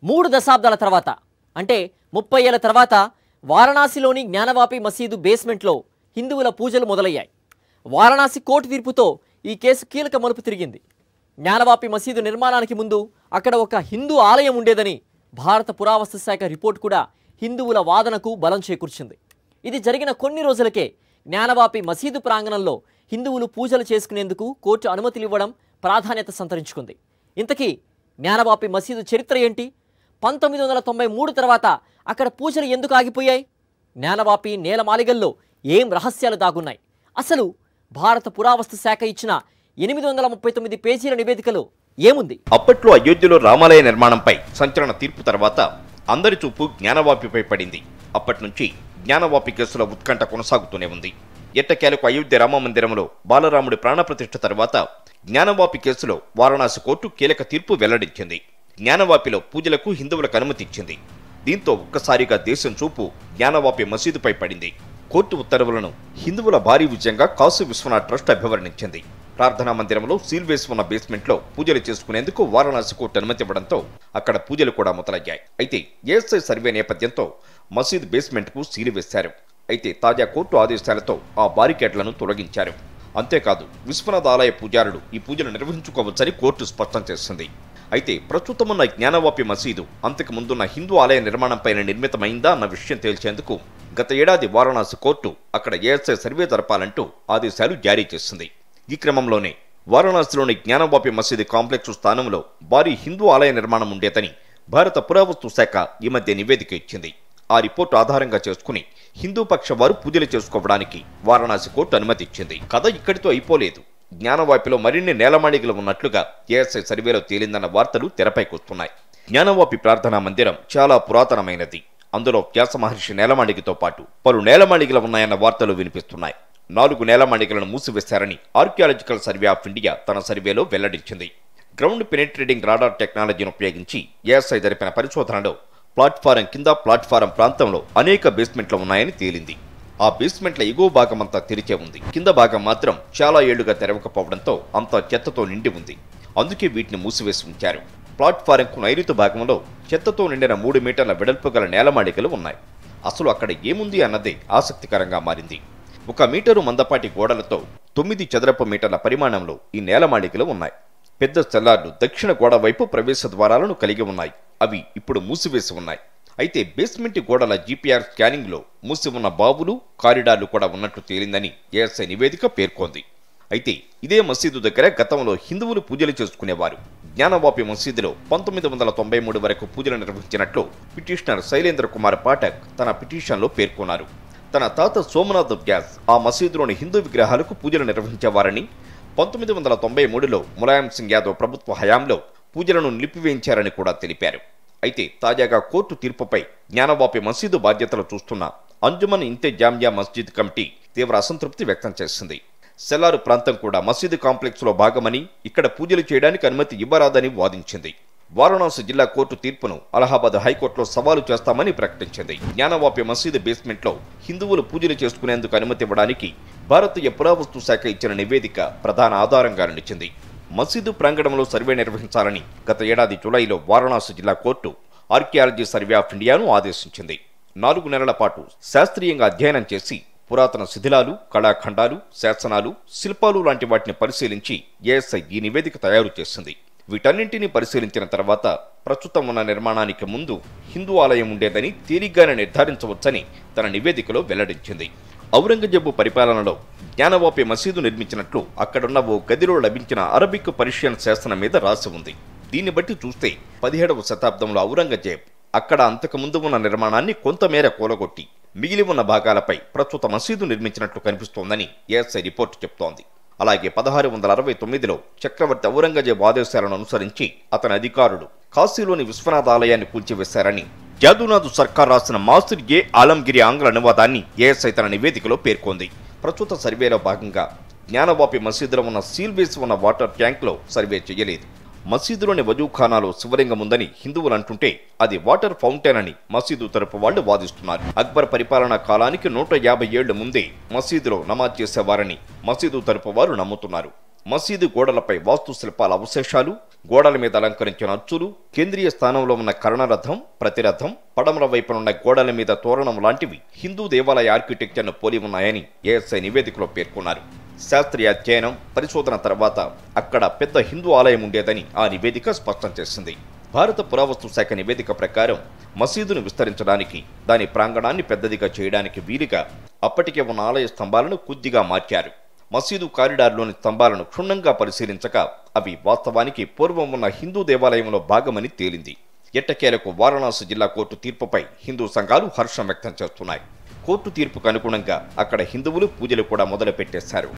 3 దశాబ్దాల తర్వాత అంటే 30 ఏళ్ల తర్వాత వారణాసిలోని జ్ఞానవాపి మసీదు బేస్మెంట్లో హిందువుల పూజలు మొదలయ్యాయి. వారణాసి కోర్టు తీర్పుతో ఈ కేసు కీలక మలుపు తిరిగింది. జ్ఞానవాపి మసీదు నిర్మాణానికి ముందు అక్కడ ఒక హిందూ ఆలయం ఉండేదని భారత పురావస్తు శాఖ రిపోర్ట్ కూడా హిందువుల వాదనకు బలం చేకూర్చింది. ఇది జరిగిన కొన్ని రోజులకే జ్ఞానవాపి మసీదు ప్రాంగణంలో హిందువులు పూజలు చేసుకునేందుకు కోర్టు అనుమతులు ఇవ్వడం ప్రాధాన్యత సంతరించుకుంది. ఇంతకీ జ్ఞానవాపి మసీదు చరిత్ర ఏంటి? 1993 తర్వాత అక్కడ పూజలు ఎందుకు ఆగిపోయాయి? జ్ఞానవాపి నేలమాలిగల్లో ఏం రహస్యాలు దాగున్నాయి? అసలు భారత పురావస్తు శాఖ ఇచ్చిన 839 పేజీల నివేదికలో ఏముంది? అప్పట్లో అయోధ్యలో రామాలయ నిర్మాణంపై సంచలన తీర్పు తర్వాత అందరి చూపు జ్ఞానవాపిపై పడింది. అప్పటి నుంచి జ్ఞానవాపి కేసులో ఉత్కంఠ కొనసాగుతూనే ఉంది. ఎట్టకేలకు అయోధ్య రామ మందిరంలో బాలరాముడి ప్రాణప్రతిష్ఠ తర్వాత జ్ఞానవాపి కేసులో వారణాసి కోర్టు కీలక తీర్పు వెల్లడించింది. జ్ఞానవాపిలో పూజలకు హిందువులకు అనుమతి ఇచ్చింది. దీంతో ఒక్కసారిగా దేశం చూపు జ్ఞానవాపి మసీదుపై పడింది. కోర్టు ఉత్తర్వులను హిందువుల భారీ విజయంగా కాశీ విశ్వనాథ్ ట్రస్ట్ అభివర్ణించింది. ప్రార్థనా మందిరంలో సీల్ వేసి ఉన్న బేస్మెంట్లో పూజలు చేసుకునేందుకు వారణాసి కోర్టు అనుమతి ఇవ్వడంతో అక్కడ పూజలు కూడా మొదలయ్యాయి. అయితే ఏఎస్ఐ సర్వే నేపథ్యంతో మసీద్ బేస్మెంట్కు సీలు వేశారు. అయితే తాజా కోర్టు ఆదేశాలతో ఆ బారికేడ్లను తొలగించారు. అంతేకాదు విశ్వనాథ్ ఆలయ పూజారులు ఈ పూజలు నిర్వహించుకోవచ్చని కోర్టు స్పష్టం చేసింది. అయితే ప్రస్తుతం ఉన్న జ్ఞానవాపి మసీదు అంతకు ముందున్న హిందూ ఆలయ నిర్మాణంపైన నిర్మితమైందా అన్న విషయం తేల్చేందుకు గత ఏడాది వారణాసి కోర్టు అక్కడ ఏఎస్ఐ సర్వే జరపాలంటూ ఆదేశాలు జారీ చేసింది. ఈ క్రమంలోనే వారణాసిలోని జ్ఞానవాపి మసీదు కాంప్లెక్స్ స్థానంలో భారీ హిందూ ఆలయ నిర్మాణం ఉండేదని భారత పురావస్తు శాఖ ఈ మధ్య నివేదిక ఇచ్చింది. ఆ రిపోర్టు ఆధారంగా చేసుకుని హిందూ పక్ష వారు పూజలు చేసుకోవడానికి వారణాసి కోర్టు అనుమతి ఇచ్చింది. కథ ఇక్కడితో అయిపోలేదు. జ్ఞానవాపిలో మరిన్ని నేలమాళిగలు ఉన్నట్లుగా ఏఎస్ఐ సర్వేలో తేలిందన్న వార్తలు తెరపైకొస్తున్నాయి. జ్ఞానవాపి ప్రార్థనా మందిరం చాలా పురాతనమైనది. అందులో వ్యాస మహర్షి నేలమాళిగతో పాటు పలు నేలమాళిగలు ఉన్నాయన్న వార్తలు వినిపిస్తున్నాయి. 4 నేలమాళిగలను మూసివేశారని ఆర్కియాలజికల్ సర్వే ఆఫ్ ఇండియా తన సర్వేలో వెల్లడించింది. గ్రౌండ్ పెనిట్రేటింగ్ రాడార్ టెక్నాలజీని ఉపయోగించి ఏఎస్ఐ జరిపిన పరిశోధనలో ప్లాట్ఫారం కింద ప్లాట్ఫారం ప్రాంతంలో అనేక బేస్మెంట్లు ఉన్నాయని తేలింది. ఆ బేస్మెంట్ల ఎగువ భాగమంతా తెరిచే ఉంది. కింద భాగం మాత్రం చాలా ఏళ్లుగా తెరవకపోవడంతో అంతా చెత్తతో నిండి ఉంది. అందుకే వీటిని మూసివేసి ఉంచారు. ప్లాట్ఫారంకు నైరుతి భాగంలో చెత్తతో నిండిన 3 మీటర్ల వెడల్పు గల నేలమాళిగలు ఉన్నాయి. అసలు అక్కడ ఏముంది అన్నదే ఆసక్తికరంగా మారింది. 1 మీటరు మందపాటి గోడలతో 9 చదరపు మీటర్ల పరిమాణంలో ఈ నేలమాళిగలు ఉన్నాయి. పెద్ద సెల్లార్లు దక్షిణ గోడ వైపు ప్రవేశ ద్వారాలను కలిగి ఉన్నాయి. అవి ఇప్పుడు మూసివేసి ఉన్నాయి. అయితే బేస్మెంట్ గోడల జీపీఆర్ స్కానింగ్ లో మూసి ఉన్న బావులు కారిడార్లు కూడా ఉన్నట్లు తేలిందని ఏఎస్ఐ నివేదిక పేర్కొంది. అయితే ఇదే మసీదు దగ్గర గతంలో హిందువులు పూజలు చేసుకునేవారు. జ్ఞానవాపి మసీదులో 1993 వరకు పూజలు నిర్వహించినట్లు పిటిషనర్ శైలేంద్ర కుమార్ పాఠక్ తన పిటిషన్లో పేర్కొన్నారు. తన తాత సోమనాథ్ వ్యాస్ ఆ మసీదులోని హిందూ విగ్రహాలకు పూజలు నిర్వహించేవారని, 1993లో ములాయం సింగ్ యాదవ్ ప్రభుత్వ హయాంలో పూజలను నిలిపివేయించారని కూడా తెలిపారు. అయితే తాజాగా కోర్టు తీర్పుపై జ్ఞానవాపి మసీదు బాధ్యతలు చూస్తున్న అంజుమన్ ఇంతే జామియా మస్జిద్ కమిటీ తీవ్ర అసంతృప్తి వ్యక్తం చేసింది. సెల్లారు ప్రాంతం కూడా మసీదు కాంప్లెక్స్ లో భాగమని, ఇక్కడ పూజలు చేయడానికి అనుమతి ఇవ్వరాదని వాదించింది. వారణాసి జిల్లా కోర్టు తీర్పును అలహాబాద్ హైకోర్టులో సవాలు చేస్తామని ప్రకటించింది. జ్ఞానవాపి మసీదు బేస్మెంట్ లో హిందువులు పూజలు చేసుకునేందుకు అనుమతి ఇవ్వడానికి భారతీయ పురావస్తు శాఖ ఇచ్చిన నివేదిక ప్రధాన ఆధారంగా నిలిచింది. మసీదు ప్రాంగణంలో సర్వే నిర్వహించాలని గత ఏడాది జూలైలో వారణాసి జిల్లా కోర్టు ఆర్కియాలజీ సర్వే ఆఫ్ ఇండియాను ఆదేశించింది. 4 నెలల పాటు శాస్త్రీయంగా అధ్యయనం చేసి పురాతన శిథిలాలు, కళాఖండాలు, శాసనాలు, శిల్పాలు లాంటి వాటిని పరిశీలించి ఏఎస్ఐ ఈ నివేదిక తయారు చేసింది. వీటన్నింటినీ పరిశీలించిన తర్వాత ప్రస్తుతం ఉన్న నిర్మాణానికి ముందు హిందూ ఆలయం ఉండేదని తేలిగ్గానే నిర్ధారించవచ్చని తన నివేదికలో వెల్లడించింది. ఔరంగజేబు పరిపాలనలో జ్ఞానవాపి మసీదు నిర్మించినట్లు అక్కడున్న ఓ గదిలో లభించిన అరబిక్ పర్షియన్ శాసనం మీద రాసి ఉంది. దీన్ని బట్టి చూస్తే 17వ శతాబ్దంలో ఔరంగజేబ్ అక్కడ అంతకు ముందు ఉన్న నిర్మాణాన్ని కొంతమేర కూలగొట్టి మిగిలి ఉన్న భాగాలపై ప్రస్తుత మసీదు నిర్మించినట్లు కనిపిస్తోందని ఏఎస్ఐ రిపోర్టు చెప్తోంది. అలాగే 1669లో చక్రవర్తి ఔరంగజేబ్ ఆదేశాలను అనుసరించి అతని అధికారులు కాశీలోని విశ్వనాథ ఆలయాన్ని కూల్చివేశారని జాదూనాథ్ సర్కార్ రాసిన మాసిర్ ఏ ఆలంగిరి ఆంగ్ల అనువాదాన్ని ఏఎస్ఐ తన నివేదికలో పేర్కొంది. ప్రస్తుత సర్వేలో భాగంగా జ్ఞానవాపి మసీదులో ఉన్న సీల్ వేసి ఉన్న వాటర్ ట్యాంక్లో సర్వే చేయలేదు. మసీదులోని వజూఖానాలో శివలింగం ఉందని హిందువులు అంటుంటే అది వాటర్ ఫౌంటైన్ అని మసీదు తరపు వాళ్లు వాదిస్తున్నారు. అక్బర్ పరిపాలనా కాలానికి 150 ఏళ్ల ముందే మసీదులో నమాజ్ చేసేవారని మసీదు తరపు వారు నమ్ముతున్నారు. మసీదు గోడలపై వాస్తు శిల్పాల అవశేషాలు, గోడల మీద అలంకరించిన అచ్చులు, కేంద్రీయ స్థానంలో ఉన్న కర్ణరథం, ప్రతిరథం, పడమర వైపునున్న గోడల మీద తోరణం లాంటివి హిందూ దేవాలయ ఆర్కిటెక్చర్ను పోలి ఉన్నాయని ఏఎస్ఐ నివేదికలో పేర్కొన్నారు. శాస్త్రీయ అధ్యయనం, పరిశోధన తర్వాత అక్కడ పెద్ద హిందూ ఆలయం ఉండేదని ఆ నివేదిక స్పష్టం చేసింది. భారత పురావస్తు శాఖ నివేదిక ప్రకారం మసీదును విస్తరించడానికి, దాని ప్రాంగణాన్ని పెద్దదిగా చేయడానికి వీలుగా అప్పటికే ఉన్న ఆలయ స్తంభాలను కొద్దిగా మార్చారు. మసీదు కారిడార్లోని స్తంభాలను క్షుణ్ణంగా పరిశీలించక అవి వాస్తవానికి పూర్వం ఉన్న హిందూ దేవాలయంలో భాగమని తేలింది. ఎట్టకేలకు వారణాసి జిల్లా కోర్టు తీర్పుపై హిందూ సంఘాలు హర్షం వ్యక్తం చేస్తున్నాయి. కోర్టు తీర్పుకు అనుగుణంగా అక్కడ హిందువులు పూజలు కూడా మొదలుపెట్టేశారు.